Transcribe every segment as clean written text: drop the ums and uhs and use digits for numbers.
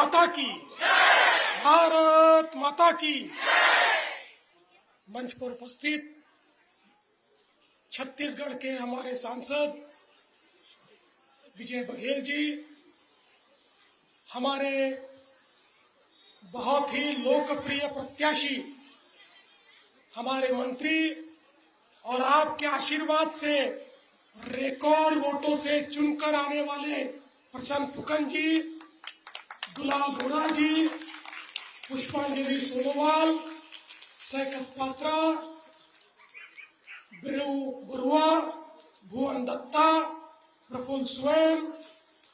माता की, भारत माता की। मंच पर उपस्थित छत्तीसगढ़ के हमारे सांसद विजय बघेल जी, हमारे बहुत ही लोकप्रिय प्रत्याशी, हमारे मंत्री और आपके आशीर्वाद से रिकॉर्ड वोटों से चुनकर आने वाले प्रशांत फुकन जी, गुलाल घोड़ा जी, पुष्पांजलि सोनोवाल, सैकत पात्रा, बिरु बरुआ, भुवन दत्ता, प्रफुल्ल स्वयं,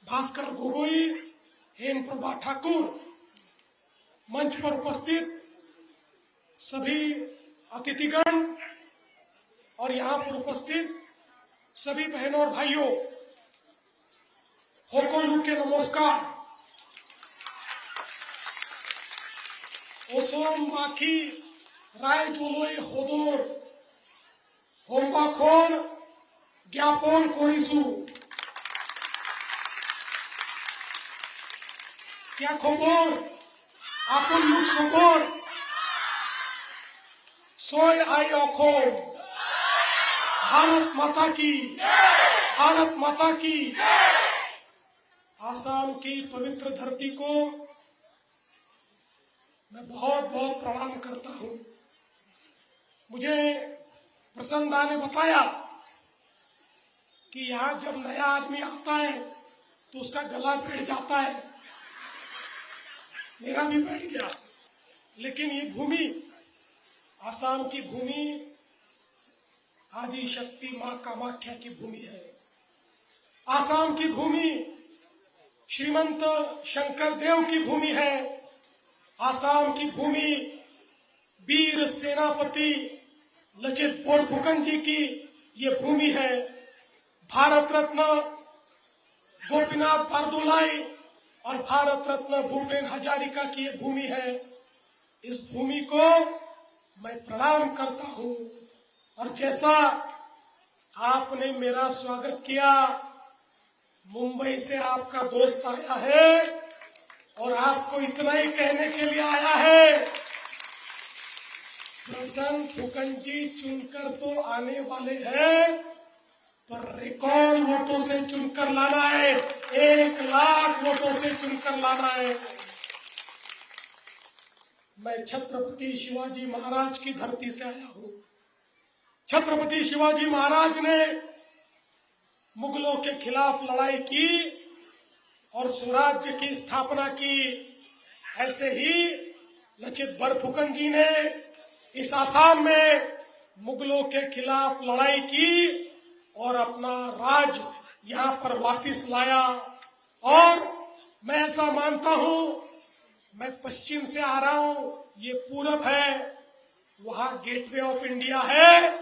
भास्कर गोगोई, हेम प्रभा ठाकुर, मंच पर उपस्थित सभी अतिथिगण और यहाँ पर उपस्थित सभी बहनों और भाइयों, होकोलू के नमस्कार। ओसोम बाखी राय जोलोई होदोर होम्बाखोर ज्ञापन कोरिसु। क्या खबर आपन लुक सबर सोय आई अखोम। भारत माता की, भारत माता की। आसाम की पवित्र धरती को मैं बहुत बहुत प्रणाम करता हूं। मुझे प्रसन्न दा ने बताया कि यहाँ जब नया आदमी आता है तो उसका गला बैठ जाता है, मेरा भी बैठ गया। लेकिन ये भूमि, आसाम की भूमि आदि शक्ति मां कामाख्या की भूमि है। आसाम की भूमि श्रीमंत शंकर देव की भूमि है। आसाम की भूमि वीर सेनापति लचित बोरफुकन जी की ये भूमि है। भारत रत्न गोपीनाथ बारदोलाई और भारत रत्न भूपेन हजारिका की ये भूमि है। इस भूमि को मैं प्रणाम करता हूं। और जैसा आपने मेरा स्वागत किया, मुंबई से आपका दोस्त आया है और आपको इतना ही कहने के लिए आया है, प्रशांत फुकन जी चुनकर तो आने वाले हैं, पर रिकॉर्ड वोटों से चुनकर लाना है। 1 लाख वोटों से चुनकर लाना है। मैं छत्रपति शिवाजी महाराज की धरती से आया हूं। छत्रपति शिवाजी महाराज ने मुगलों के खिलाफ लड़ाई की और स्वराज्य की स्थापना की। ऐसे ही लचित बरफुकन जी ने इस आसाम में मुगलों के खिलाफ लड़ाई की और अपना राज यहाँ पर वापस लाया। और मैं ऐसा मानता हूं, मैं पश्चिम से आ रहा हूं, ये पूरब है, वहां गेटवे ऑफ इंडिया है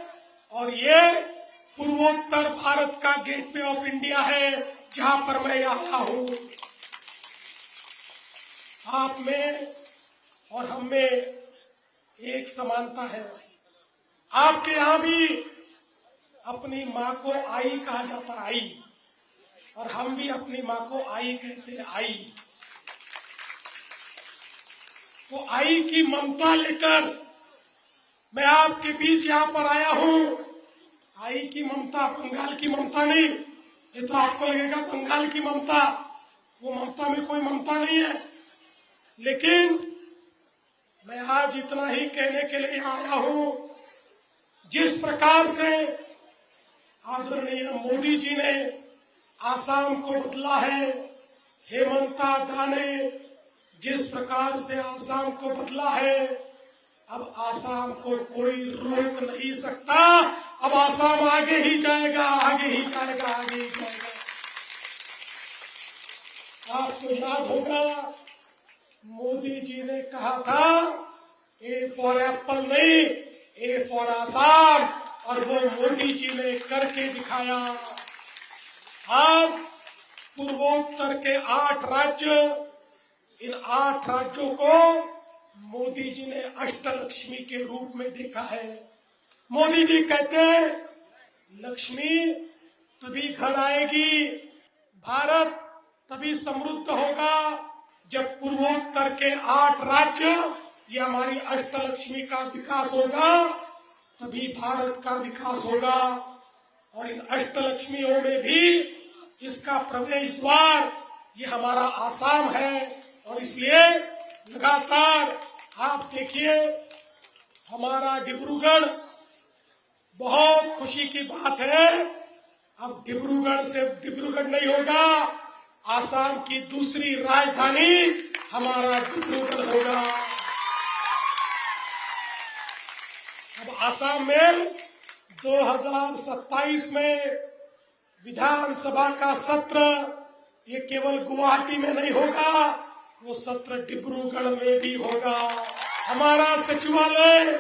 और ये पूर्वोत्तर भारत का गेटवे ऑफ इंडिया है, जहां पर मैं आया हूं। आप में और हम में एक समानता है। आपके यहां भी अपनी माँ को आई कहा जाता, आई, और हम भी अपनी माँ को आई कहते हैं, आई। तो आई की ममता लेकर मैं आपके बीच यहाँ पर आया हूँ। आई की ममता, बंगाल की ममता नहीं। ये तो आपको लगेगा बंगाल की ममता, वो ममता में कोई ममता नहीं है। लेकिन मैं आज इतना ही कहने के लिए यहाँ आया हूँ, जिस प्रकार से आदरणीय मोदी जी ने आसाम को बदला है, हेमंता दा ने जिस प्रकार से आसाम को बदला है, अब आसाम को कोई रोक नहीं सकता। अब आसाम आगे ही जाएगा, आगे ही जाएगा, आगे ही जाएगा। आपको याद होगा, मोदी जी ने कहा था ए फॉर एप्पल नहीं, ए फॉर आसाम, और वो मोदी जी ने करके दिखाया। अब पूर्वोत्तर के 8 राज्य, इन 8 राज्यों को मोदी जी ने अष्टलक्ष्मी के रूप में देखा है। मोदी जी कहते हैं लक्ष्मी तभी घर आएगी, भारत तभी समृद्ध होगा, जब पूर्वोत्तर उत्तर के 8 राज्य, ये हमारी अष्टलक्ष्मी का विकास होगा, तभी भारत का विकास होगा। और इन अष्टलक्ष्मियों में भी इसका प्रवेश द्वार ये हमारा आसाम है। और इसलिए लगातार आप देखिए, हमारा डिब्रूगढ़, बहुत खुशी की बात है, अब डिब्रूगढ़ से डिब्रूगढ़ नहीं होगा, आसाम की दूसरी राजधानी हमारा डिब्रूगढ़ होगा। अब आसाम में 2027 में विधानसभा का सत्र ये केवल गुवाहाटी में नहीं होगा, वो सत्र डिब्रूगढ़ में भी होगा। हमारा सचिवालय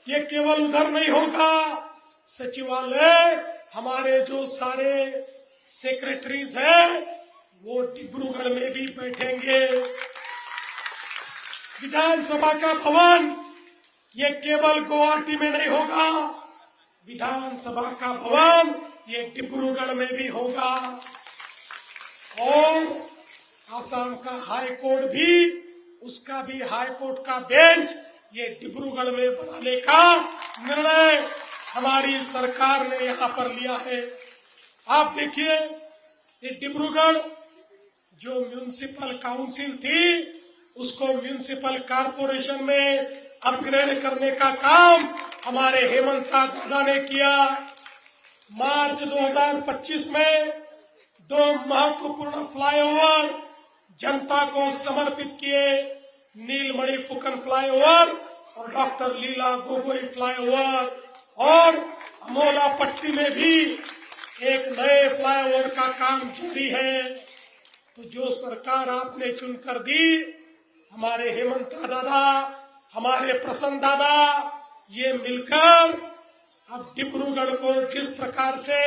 ये केवल उधर नहीं होगा, सचिवालय हमारे जो सारे सेक्रेटरीज हैं वो डिब्रूगढ़ में भी बैठेंगे। विधानसभा का भवन ये केवल गुवाहाटी में नहीं होगा, विधानसभा का भवन ये डिब्रूगढ़ में भी होगा। और आसाम का हाई कोर्ट भी, उसका भी हाई कोर्ट का बेंच ये डिब्रूगढ़ में बनाने का निर्णय हमारी सरकार ने यहाँ पर लिया है। आप देखिए, ये डिब्रूगढ़ जो म्युनिसिपल काउंसिल थी, उसको म्युनिसिपल कारपोरेशन में अपग्रेड करने का काम हमारे हेमंत दादा ने किया। मार्च 2025 में 2 महत्वपूर्ण फ्लाईओवर जनता को समर्पित किए, नीलमणि फुकन फ्लाईओवर और डॉक्टर लीला गोगोई फ्लाईओवर। और अमोला पट्टी में भी एक नए फ्लाईओवर का काम जारी है। तो जो सरकार आपने चुनकर दी, हमारे हेमंत दादा, हमारे प्रसन्न दादा, ये मिलकर अब डिब्रूगढ़ को जिस प्रकार से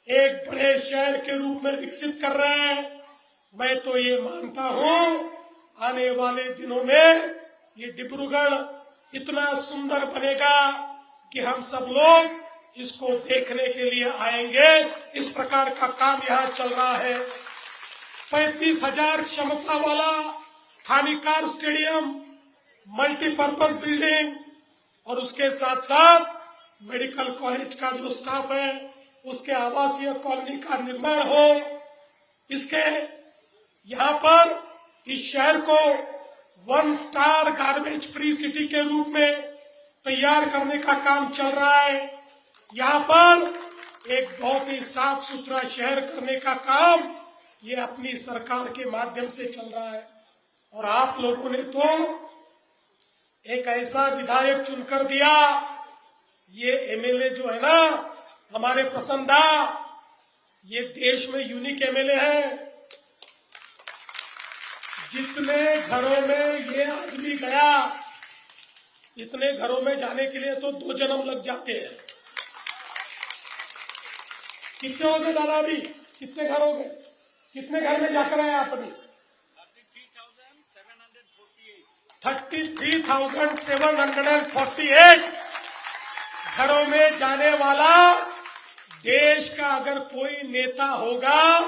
एक बड़े शहर के रूप में विकसित कर रहे हैं, मैं तो ये मानता हूँ आने वाले दिनों में ये डिब्रूगढ़ इतना सुंदर बनेगा कि हम सब लोग इसको देखने के लिए आएंगे। इस प्रकार का काम यहाँ चल रहा है। 35,000 क्षमता वाला थानीकार स्टेडियम, मल्टीपर्पज बिल्डिंग और उसके साथ साथ मेडिकल कॉलेज का जो स्टाफ है उसके आवासीय कॉलोनी का निर्माण हो। इसके यहाँ पर इस शहर को 1 स्टार गार्बेज फ्री सिटी के रूप में तैयार करने का काम चल रहा है। यहाँ पर एक बहुत ही साफ सुथरा शहर करने का काम ये अपनी सरकार के माध्यम से चल रहा है। और आप लोगों ने तो एक ऐसा विधायक चुनकर दिया, ये एमएलए जो है ना हमारे प्रसन्नदा, ये देश में यूनिक एमएलए है। जितने घरों में ये आदमी गया, इतने घरों में जाने के लिए तो 2 जन्म लग जाते हैं। कितने हो गए दादा? अभी कितने घर हो गए? कितने घर में जाकर आए आपने? 33,748 घरों में जाने वाला देश का अगर कोई नेता होगा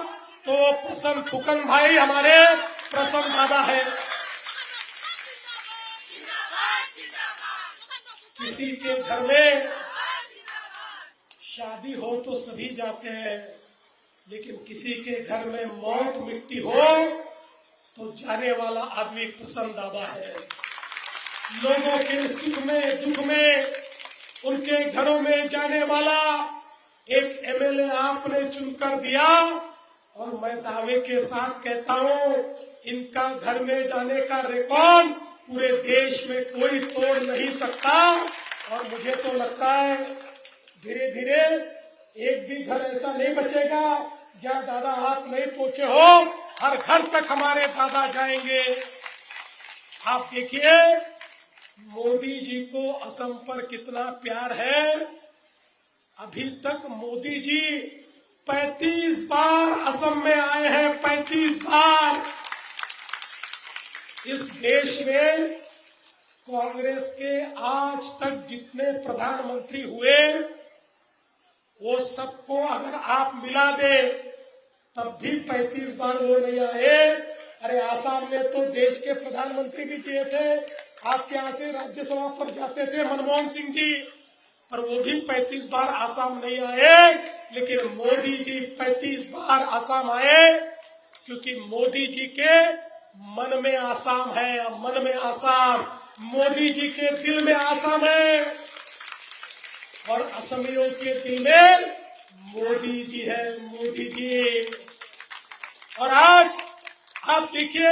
तो प्रसन्न फुकन भाई, हमारे प्रसन्न दादा है। किसी के घर में शादी हो तो सभी जाते हैं, लेकिन किसी के घर में मौत मिट्टी हो तो जाने वाला आदमी प्रसन्न दादा है। लोगों के सुख में दुख में उनके घरों में जाने वाला एक एमएलए आपने चुनकर दिया। और मैं दावे के साथ कहता हूँ, इनका घर में जाने का रिकॉर्ड पूरे देश में कोई तोड़ नहीं सकता। और मुझे तो लगता है धीरे धीरे एक भी घर ऐसा नहीं बचेगा जहाँ दादा हाथ नहीं पहुंचे हो। हर घर तक हमारे दादा जाएंगे। आप देखिए, मोदी जी को असम पर कितना प्यार है। अभी तक मोदी जी 35 बार असम में आए हैं, 35 बार। इस देश में कांग्रेस के आज तक जितने प्रधानमंत्री हुए वो सबको अगर आप मिला दे तब भी 35 बार वो नहीं आए। अरे आसाम में तो देश के प्रधानमंत्री भी दिए थे, आपके यहाँ से राज्यसभा पर जाते थे मनमोहन सिंह जी, पर वो भी 35 बार आसाम नहीं आए। लेकिन मोदी जी 35 बार आसाम आए, क्योंकि मोदी जी के मन में आसाम है, मन में आसाम, मोदी जी के दिल में आसाम है, और असमियों के दिल में मोदी जी है, मोदी जी। और आज आप देखिए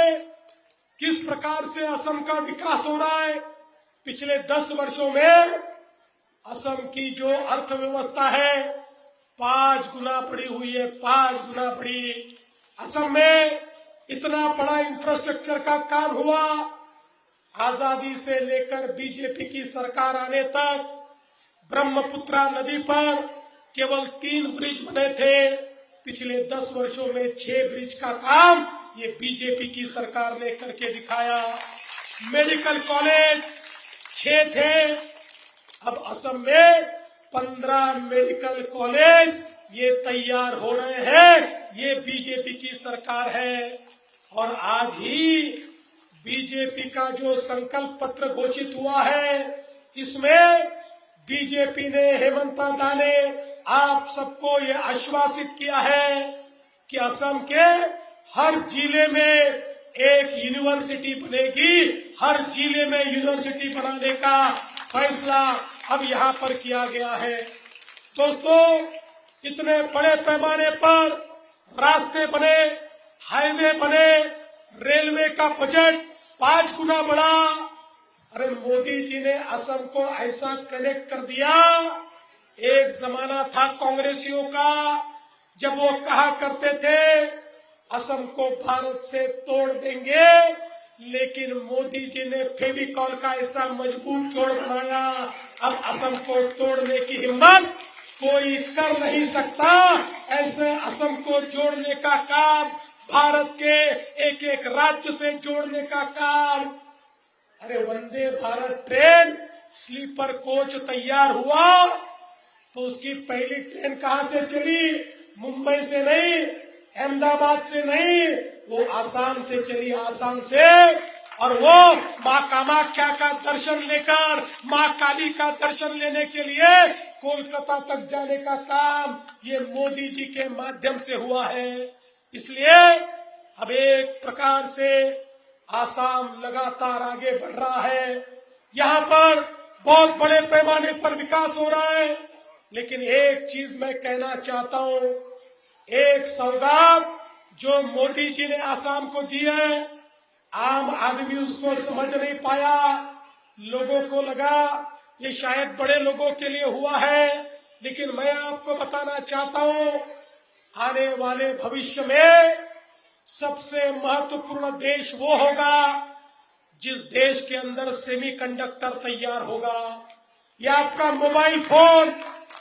किस प्रकार से असम का विकास हो रहा है। पिछले 10 वर्षों में असम की जो अर्थव्यवस्था है 5 गुना बढ़ी हुई है, 5 गुना बढ़ी। असम में इतना बड़ा इंफ्रास्ट्रक्चर का काम हुआ, आजादी से लेकर बीजेपी की सरकार आने तक ब्रह्मपुत्रा नदी पर केवल 3 ब्रिज बने थे। पिछले 10 वर्षों में 6 ब्रिज का काम ये बीजेपी की सरकार ने करके दिखाया। मेडिकल कॉलेज 6 थे, अब असम में 15 मेडिकल कॉलेज ये तैयार हो रहे हैं। ये बीजेपी की सरकार है। और आज ही बीजेपी का जो संकल्प पत्र घोषित हुआ है, इसमें बीजेपी ने, हेमंत दादा ने आप सबको ये आश्वासित किया है कि असम के हर जिले में एक यूनिवर्सिटी बनेगी। हर जिले में यूनिवर्सिटी बनाने का फैसला अब यहाँ पर किया गया है। दोस्तों, इतने बड़े पैमाने पर रास्ते बने, हाईवे बने, रेलवे का बजट 5 गुना बढ़ा। अरे मोदी जी ने असम को ऐसा कनेक्ट कर दिया। एक जमाना था कांग्रेसियों का, जब वो कहा करते थे असम को भारत से तोड़ देंगे, लेकिन मोदी जी ने फेविकॉल का ऐसा मजबूत जोड़ बनाया, अब असम को तोड़ने की हिम्मत कोई कर नहीं सकता। ऐसे असम को जोड़ने का काम, भारत के एक एक राज्य से जोड़ने का काम। अरे Vande Bharat train sleeper coach तैयार हुआ तो उसकी पहली ट्रेन कहां से चली? मुंबई से नहीं, अहमदाबाद से नहीं, वो आसाम से चली, आसाम से। और वो माँ कामाख्या का दर्शन लेकर, माँ काली का दर्शन लेने के लिए कोलकाता तक जाने का काम ये मोदी जी के माध्यम से हुआ है। इसलिए अब एक प्रकार से आसाम लगातार आगे बढ़ रहा है। यहाँ पर बहुत बड़े पैमाने पर विकास हो रहा है। लेकिन एक चीज मैं कहना चाहता हूँ, एक सौगात जो मोदी जी ने आसाम को दी है, आम आदमी उसको समझ नहीं पाया। लोगों को लगा ये शायद बड़े लोगों के लिए हुआ है, लेकिन मैं आपको बताना चाहता हूँ आने वाले भविष्य में सबसे महत्वपूर्ण देश वो होगा जिस देश के अंदर सेमीकंडक्टर तैयार होगा। ये आपका मोबाइल फोन,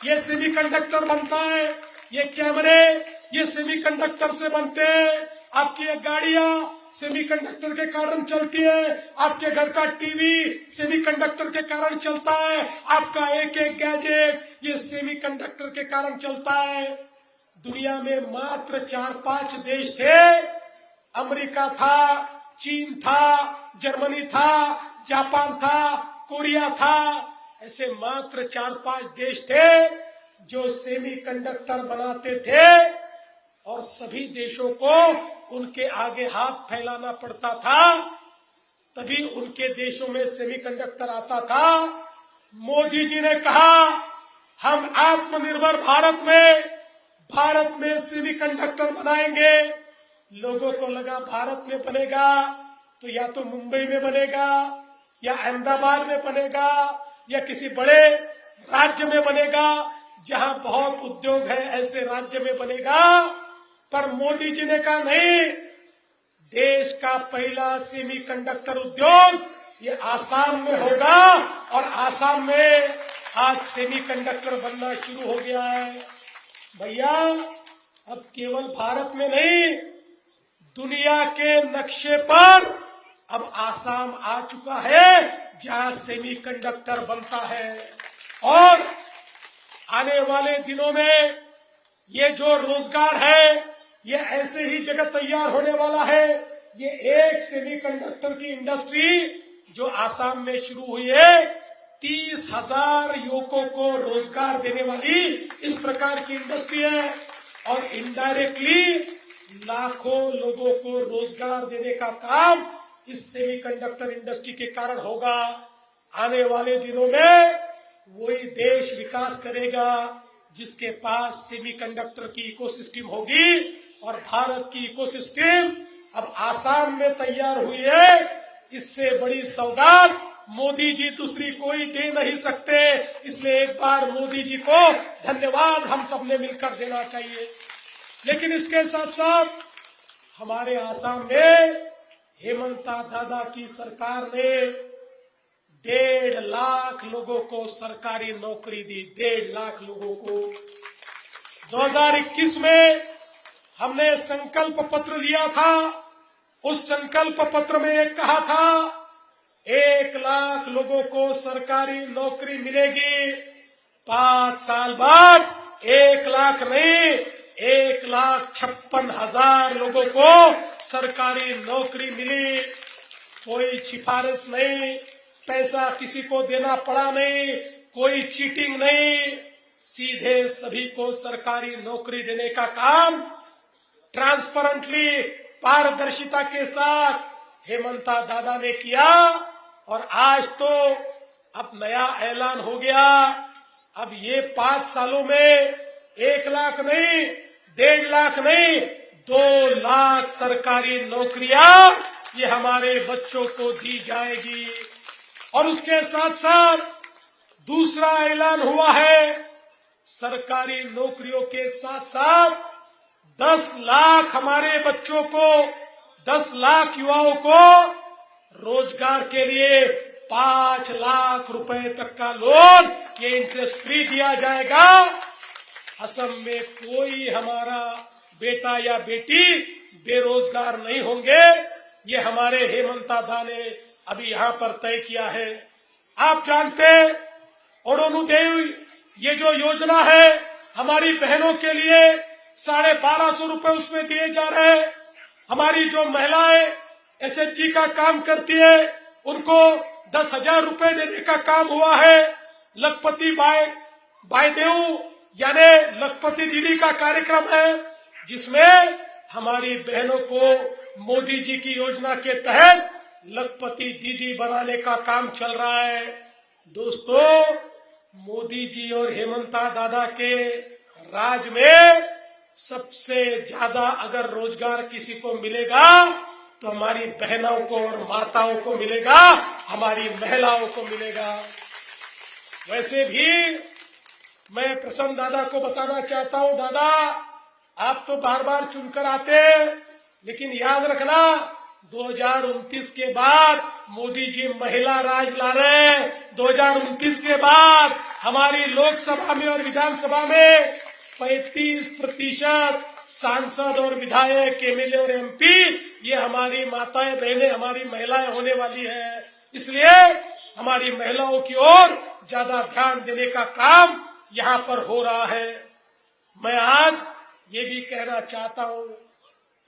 ये सेमीकंडक्टर बनता है, ये कैमरे, ये सेमीकंडक्टर से बनते हैं, आपकी ये गाड़ियां सेमीकंडक्टर के कारण चलती है, आपके घर का टीवी सेमीकंडक्टर के कारण चलता है, आपका एक एक गैजेट ये सेमीकंडक्टर के कारण चलता है। दुनिया में मात्र 4-5 देश थे, अमेरिका था, चीन था, जर्मनी था, जापान था, कोरिया था। ऐसे मात्र 4-5 देश थे जो सेमीकंडक्टर बनाते थे, और सभी देशों को उनके आगे हाथ फैलाना पड़ता था, तभी उनके देशों में सेमीकंडक्टर आता था। मोदी जी ने कहा हम आत्मनिर्भर भारत में सेमीकंडक्टर बनाएंगे। लोगों को लगा भारत में बनेगा तो या तो मुंबई में बनेगा, या अहमदाबाद में बनेगा, या किसी बड़े राज्य में बनेगा जहां बहुत उद्योग है, ऐसे राज्य में बनेगा। पर मोदी जी ने कहा नहीं, देश का पहला सेमीकंडक्टर उद्योग ये आसाम में होगा, और आसाम में आज सेमीकंडक्टर बनना शुरू हो गया है। भैया अब केवल भारत में नहीं, दुनिया के नक्शे पर अब आसाम आ चुका है जहां सेमीकंडक्टर बनता है। और आने वाले दिनों में ये जो रोजगार है ये ऐसे ही जगह तैयार होने वाला है ये एक सेमीकंडक्टर की इंडस्ट्री जो आसाम में शुरू हुई है, 30,000 युवकों को रोजगार देने वाली इस प्रकार की इंडस्ट्री है और इनडायरेक्टली लाखों लोगों को रोजगार देने का काम इस सेमीकंडक्टर इंडस्ट्री के कारण होगा। आने वाले दिनों में वही देश विकास करेगा जिसके पास सेमीकंडक्टर की इकोसिस्टम होगी और भारत की इकोसिस्टम अब आसाम में तैयार हुई है। इससे बड़ी सौगात मोदी जी दूसरी कोई दे नहीं सकते, इसलिए एक बार मोदी जी को धन्यवाद हम सबने मिलकर देना चाहिए। लेकिन इसके साथ साथ हमारे आसाम में हेमंता दादा की सरकार ने 1.5 लाख लोगों को सरकारी नौकरी दी। 1.5 लाख लोगों को 2021 में हमने संकल्प पत्र लिया था। उस संकल्प पत्र में एक कहा था 1 लाख लोगों को सरकारी नौकरी मिलेगी। 5 साल बाद 1 लाख नहीं, 1,56,000 लोगों को सरकारी नौकरी मिली। कोई सिफारिश नहीं, पैसा किसी को देना पड़ा नहीं, कोई चीटिंग नहीं, सीधे सभी को सरकारी नौकरी देने का काम ट्रांसपेरेंटली, पारदर्शिता के साथ हेमंता दादा ने किया। और आज तो अब नया ऐलान हो गया, अब ये 5 सालों में 1 लाख नहीं, 1.5 लाख नहीं, 2 लाख सरकारी नौकरियां ये हमारे बच्चों को दी जाएगी। और उसके साथ साथ दूसरा ऐलान हुआ है, सरकारी नौकरियों के साथ साथ 10 लाख हमारे बच्चों को, 10 लाख युवाओं को रोजगार के लिए 5 लाख रुपए तक का लोन, ये इंटरेस्ट फ्री दिया जाएगा। असम में कोई हमारा बेटा या बेटी बेरोजगार नहीं होंगे। ये हमारे हेमंता दादा ने अभी यहाँ पर तय किया है। आप जानते ओडोनुदेवी ये जो योजना है हमारी बहनों के लिए 1250 रुपए उसमें दिए जा रहे हैं। हमारी जो महिलाएं एसएचजी का काम करती है उनको 10,000 रुपए देने का काम हुआ है। लखपति बायदेव यानी लखपति दीदी का कार्यक्रम है जिसमें हमारी बहनों को मोदी जी की योजना के तहत लखपति दीदी बनाने का काम चल रहा है। दोस्तों, मोदी जी और हेमंता दादा के राज में सबसे ज्यादा अगर रोजगार किसी को मिलेगा तो हमारी बहनों को और माताओं को मिलेगा, हमारी महिलाओं को मिलेगा। वैसे भी मैं प्रसन्न दादा को बताना चाहता हूं, दादा आप तो बार बार चुनकर आते, लेकिन याद रखना 2029 के बाद मोदी जी महिला राज ला रहे हैं। 2029 के बाद हमारी लोकसभा में और विधानसभा में 35% सांसद और विधायक, एमएलए और एमपी ये हमारी माताएं बहनें, हमारी महिलाएं होने वाली है। इसलिए हमारी महिलाओं की ओर ज्यादा ध्यान देने का काम यहाँ पर हो रहा है। मैं आज ये भी कहना चाहता हूँ,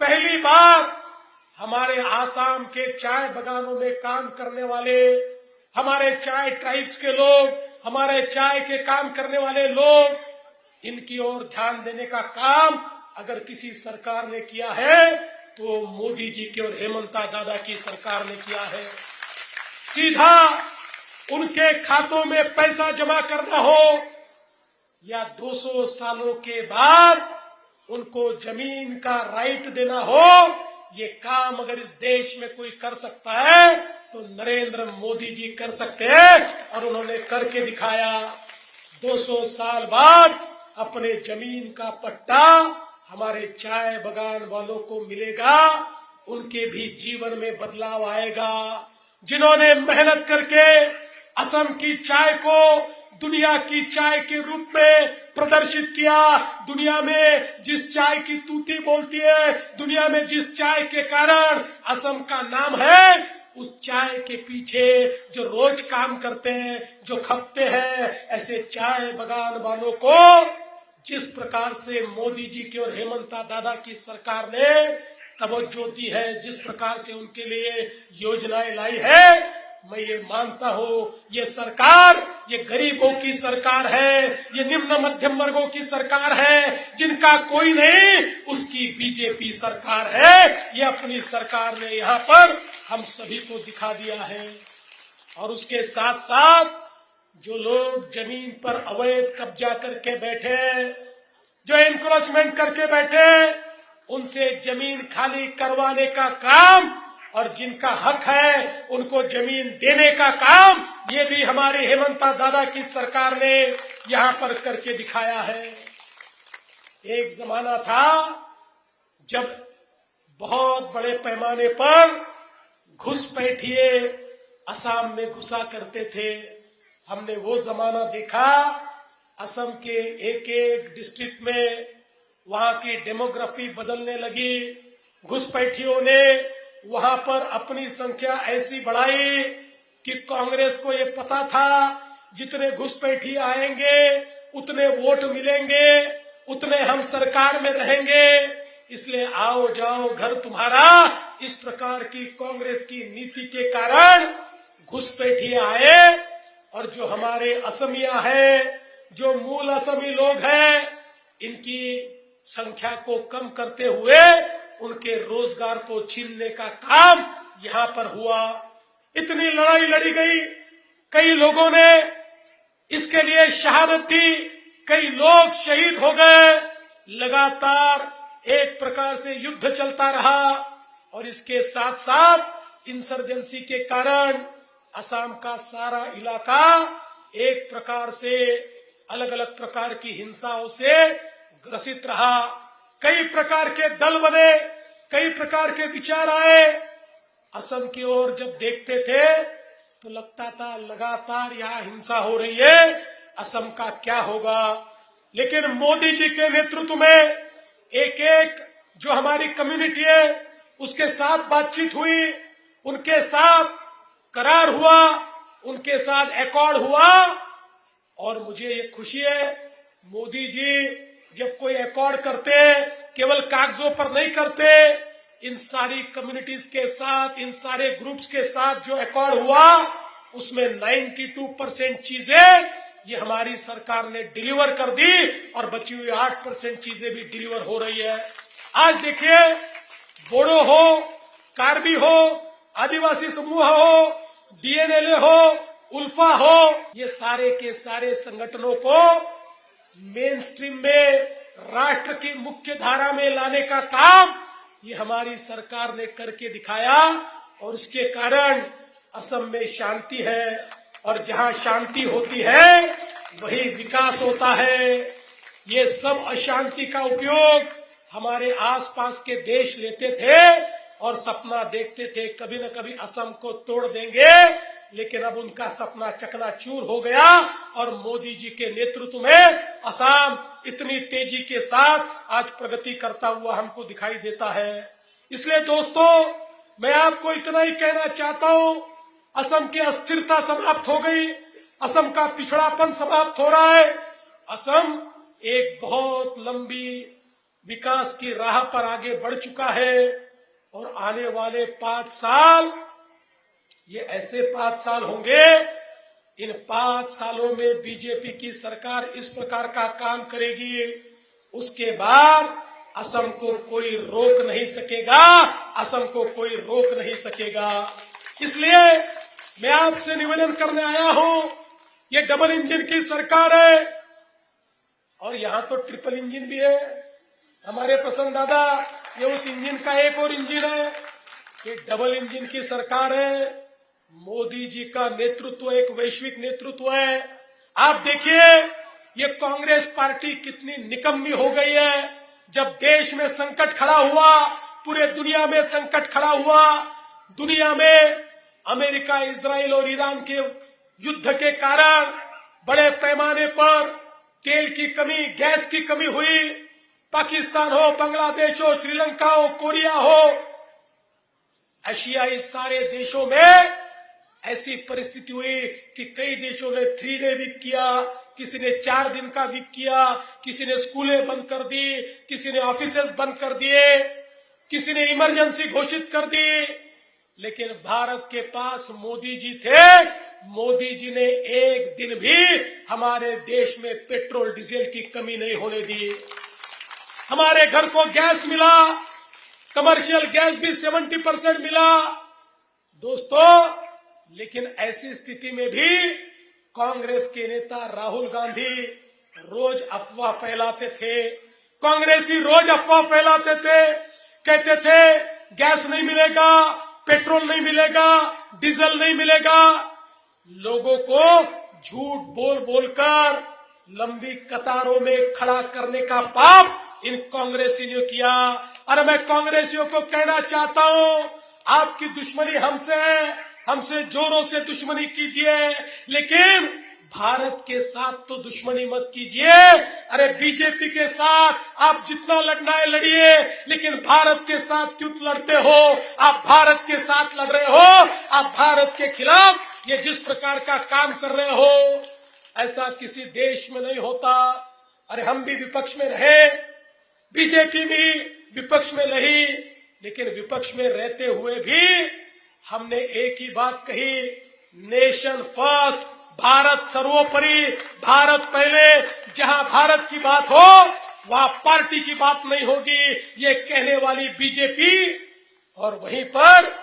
पहली बार हमारे आसाम के चाय बागानों में काम करने वाले, हमारे चाय ट्राइब्स के लोग, हमारे चाय के काम करने वाले लोग, इनकी ओर ध्यान देने का काम अगर किसी सरकार ने किया है तो मोदी जी की और हेमंता दादा की सरकार ने किया है। सीधा उनके खातों में पैसा जमा करना हो या 200 सालों के बाद उनको जमीन का राइट देना हो, ये काम अगर इस देश में कोई कर सकता है तो नरेंद्र मोदी जी कर सकते हैं और उन्होंने करके दिखाया। 200 साल बाद अपने जमीन का पट्टा हमारे चाय बागान वालों को मिलेगा, उनके भी जीवन में बदलाव आएगा। जिन्होंने मेहनत करके असम की चाय को दुनिया की चाय के रूप में प्रदर्शित किया, दुनिया में जिस चाय की तूती बोलती है, दुनिया में जिस चाय के कारण असम का नाम है, उस चाय के पीछे जो रोज काम करते हैं, जो खपते हैं, ऐसे चाय बागान वालों को जिस प्रकार से मोदी जी की और हेमंता दादा की सरकार ने तवज्जो दी है, जिस प्रकार से उनके लिए योजनाएं लाई है, मैं ये मानता हूं ये सरकार, ये गरीबों की सरकार है, ये निम्न मध्यम वर्गों की सरकार है, जिनका कोई नहीं उसकी बीजेपी सरकार है। ये अपनी सरकार ने यहाँ पर हम सभी को दिखा दिया है। और उसके साथ साथ जो लोग जमीन पर अवैध कब्जा करके बैठे, जो एनक्रोचमेंट करके बैठे, उनसे जमीन खाली करवाने का काम और जिनका हक है उनको जमीन देने का काम, ये भी हमारे हेमंता दादा की सरकार ने यहाँ पर करके दिखाया है। एक जमाना था जब बहुत बड़े पैमाने पर घुसपैठिए असम में घुसा करते थे। हमने वो जमाना देखा, असम के एक एक डिस्ट्रिक्ट में वहां की डेमोग्राफी बदलने लगी। घुसपैठियों ने वहां पर अपनी संख्या ऐसी बढ़ाई कि कांग्रेस को ये पता था जितने घुसपैठी आएंगे उतने वोट मिलेंगे, उतने हम सरकार में रहेंगे, इसलिए आओ जाओ घर तुम्हारा, इस प्रकार की कांग्रेस की नीति के कारण घुसपैठी आए। और जो हमारे असमिया है, जो मूल असमी लोग हैं, इनकी संख्या को कम करते हुए उनके रोजगार को छीनने का काम यहाँ पर हुआ। इतनी लड़ाई लड़ी गई, कई लोगों ने इसके लिए शहादत दी, कई लोग शहीद हो गए। लगातार एक प्रकार से युद्ध चलता रहा और इसके साथ साथ इंसर्जेंसी के कारण असम का सारा इलाका एक प्रकार से अलग अलग प्रकार की हिंसाओं से ग्रसित रहा। कई प्रकार के दल बने, कई प्रकार के विचार आए। असम की ओर जब देखते थे तो लगता था लगातार यहाँ हिंसा हो रही है, असम का क्या होगा। लेकिन मोदी जी के नेतृत्व में एक एक जो हमारी कम्युनिटी है उसके साथ बातचीत हुई, उनके साथ करार हुआ, उनके साथ एकॉर्ड हुआ। और मुझे ये खुशी है, मोदी जी जब कोई एकॉर्ड करते केवल कागजों पर नहीं करते, इन सारी कम्युनिटीज के साथ, इन सारे ग्रुप्स के साथ जो एकॉर्ड हुआ उसमें 92% चीजें ये हमारी सरकार ने डिलीवर कर दी और बची हुई 8% चीजें भी डिलीवर हो रही है। आज देखिए, बोडो हो, कार्बी हो, आदिवासी समूह हो, डीएनएलए हो, उल्फा हो, ये सारे के सारे संगठनों को मेन स्ट्रीम में, राष्ट्र की मुख्य धारा में लाने का काम ये हमारी सरकार ने करके दिखाया। और उसके कारण असम में शांति है, और जहां शांति होती है वही विकास होता है। ये सब अशांति का उपयोग हमारे आसपास के देश लेते थे और सपना देखते थे कभी न कभी असम को तोड़ देंगे, लेकिन अब उनका सपना चकनाचूर हो गया और मोदी जी के नेतृत्व में असम इतनी तेजी के साथ आज प्रगति करता हुआ हमको दिखाई देता है। इसलिए दोस्तों, मैं आपको इतना ही कहना चाहता हूं, असम की अस्थिरता समाप्त हो गई, असम का पिछड़ापन समाप्त हो रहा है। असम एक बहुत लंबी विकास की राह पर आगे बढ़ चुका है और आने वाले 5 साल ये ऐसे 5 साल होंगे, इन 5 सालों में बीजेपी की सरकार इस प्रकार का काम करेगी, उसके बाद असम को कोई रोक नहीं सकेगा, असम को कोई रोक नहीं सकेगा। इसलिए मैं आपसे निवेदन करने आया हूं, ये डबल इंजन की सरकार है और यहां तो ट्रिपल इंजन भी है। हमारे प्रसन्न दादा, ये उस इंजन का एक और इंजन है, ये डबल इंजन की सरकार है। मोदी जी का नेतृत्व एक वैश्विक नेतृत्व है। आप देखिए, ये कांग्रेस पार्टी कितनी निकम्मी हो गई है। जब देश में संकट खड़ा हुआ, पूरे दुनिया में संकट खड़ा हुआ, दुनिया में अमेरिका, इजराइल और ईरान के युद्ध के कारण बड़े पैमाने पर तेल की कमी, गैस की कमी हुई। पाकिस्तान हो, बांग्लादेश हो, श्रीलंका हो, कोरिया हो, एशिया, इस सारे देशों में ऐसी परिस्थिति हुई कि कई देशों ने 3 डे वीक किया, किसी ने 4 दिन का वीक किया, किसी ने स्कूलें बंद कर दी, किसी ने ऑफिसेस बंद कर दिए। किसी ने इमरजेंसी घोषित कर दी, लेकिन भारत के पास मोदी जी थे। मोदी जी ने एक दिन भी हमारे देश में पेट्रोल डीजल की कमी नहीं होने दी। हमारे घर को गैस मिला, कमर्शियल गैस भी 70% मिला दोस्तों। लेकिन ऐसी स्थिति में भी कांग्रेस के नेता राहुल गांधी रोज अफवाह फैलाते थे। कांग्रेसी रोज अफवाह फैलाते थे, कहते थे गैस नहीं मिलेगा, पेट्रोल नहीं मिलेगा, डीजल नहीं मिलेगा। लोगों को झूठ बोल बोलकर लंबी कतारों में खड़ा करने का पाप इन कांग्रेसियों ने किया। और मैं कांग्रेसियों को कहना चाहता हूं, आपकी दुश्मनी हमसे है, हमसे जोरों से दुश्मनी कीजिए, लेकिन भारत के साथ तो दुश्मनी मत कीजिए। अरे बीजेपी के साथ आप जितना लड़ना है लड़िए, लेकिन भारत के साथ क्यों लड़ते हो? आप भारत के साथ लड़ रहे हो, आप भारत के खिलाफ ये जिस प्रकार का काम कर रहे हो, ऐसा किसी देश में नहीं होता। अरे हम भी विपक्ष में रहे, बीजेपी भी विपक्ष में रही, लेकिन विपक्ष में रहते हुए भी हमने एक ही बात कही, नेशन फर्स्ट, भारत सर्वोपरि, भारत पहले। जहां भारत की बात हो वहां पार्टी की बात नहीं होगी, ये कहने वाली बीजेपी, और वहीं पर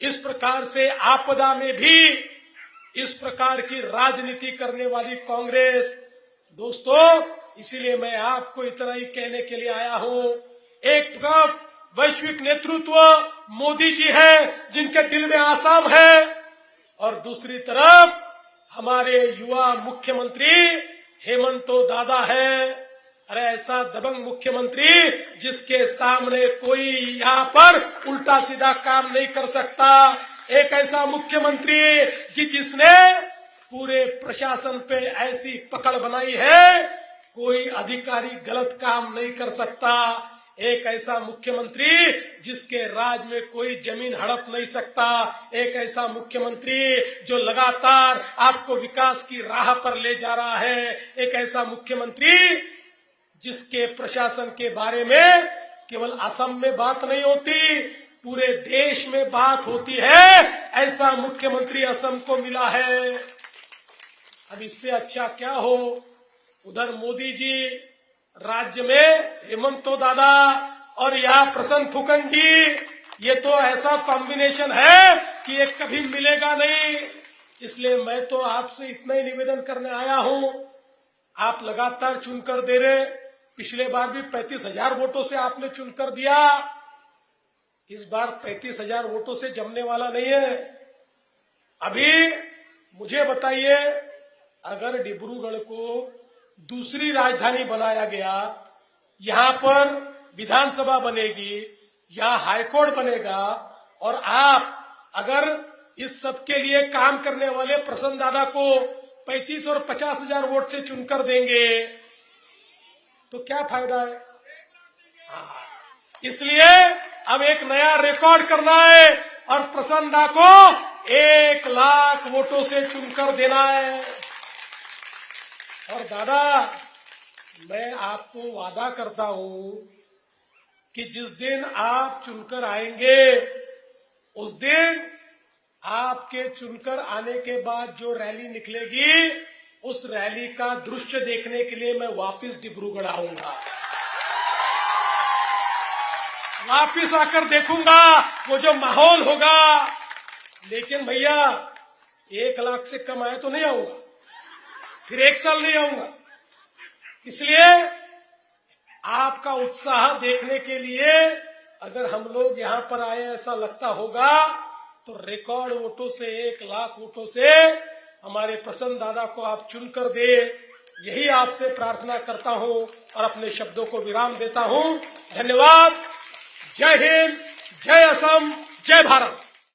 इस प्रकार से आपदा में भी इस प्रकार की राजनीति करने वाली कांग्रेस। दोस्तों, इसीलिए मैं आपको इतना ही कहने के लिए आया हूं, एक तरफ वैश्विक नेतृत्व मोदी जी है जिनके दिल में आसाम है, और दूसरी तरफ हमारे युवा मुख्यमंत्री हेमंतो दादा है। अरे ऐसा दबंग मुख्यमंत्री जिसके सामने कोई यहाँ पर उल्टा सीधा काम नहीं कर सकता। एक ऐसा मुख्यमंत्री कि जिसने पूरे प्रशासन पे ऐसी पकड़ बनाई है, कोई अधिकारी गलत काम नहीं कर सकता। एक ऐसा मुख्यमंत्री जिसके राज में कोई जमीन हड़प नहीं सकता। एक ऐसा मुख्यमंत्री जो लगातार आपको विकास की राह पर ले जा रहा है। एक ऐसा मुख्यमंत्री जिसके प्रशासन के बारे में केवल असम में बात नहीं होती, पूरे देश में बात होती है। ऐसा मुख्यमंत्री असम को मिला है। अब इससे अच्छा क्या हो? उधर मोदी जी राज्य में, हेमंतो दादा, और यहाँ प्रसन्न फुकन जी, ये तो ऐसा कॉम्बिनेशन है कि ये कभी मिलेगा नहीं। इसलिए मैं तो आपसे इतना ही निवेदन करने आया हूं, आप लगातार चुनकर दे रहे। पिछले बार भी 35,000 वोटों से आपने चुनकर दिया, इस बार 35,000 वोटों से जमने वाला नहीं है। अभी मुझे बताइए, अगर डिब्रूगढ़ को दूसरी राजधानी बनाया गया, यहां पर विधानसभा बनेगी, यहां हाईकोर्ट बनेगा, और आप अगर इस सब के लिए काम करने वाले प्रसन्न दादा को 35 और 50,000 वोट से चुनकर देंगे तो क्या फायदा है? इसलिए अब एक नया रिकॉर्ड करना है और प्रसन्न दा को 1 लाख वोटों से चुनकर देना है। और दादा, मैं आपको वादा करता हूं कि जिस दिन आप चुनकर आएंगे, उस दिन आपके चुनकर आने के बाद जो रैली निकलेगी, उस रैली का दृश्य देखने के लिए मैं वापस डिब्रूगढ़ आऊंगा। वापस आकर देखूंगा वो जो माहौल होगा। लेकिन भैया 1 लाख से कम आए तो नहीं आऊंगा, फिर 1 साल नहीं आऊंगा। इसलिए आपका उत्साह देखने के लिए अगर हम लोग यहां पर आए, ऐसा लगता होगा, तो रिकॉर्ड वोटों से, 1 लाख वोटों से हमारे प्रसन्न दादा को आप चुनकर दे, यही आपसे प्रार्थना करता हूं और अपने शब्दों को विराम देता हूं। धन्यवाद। जय हिंद, जय असम, जय भारत।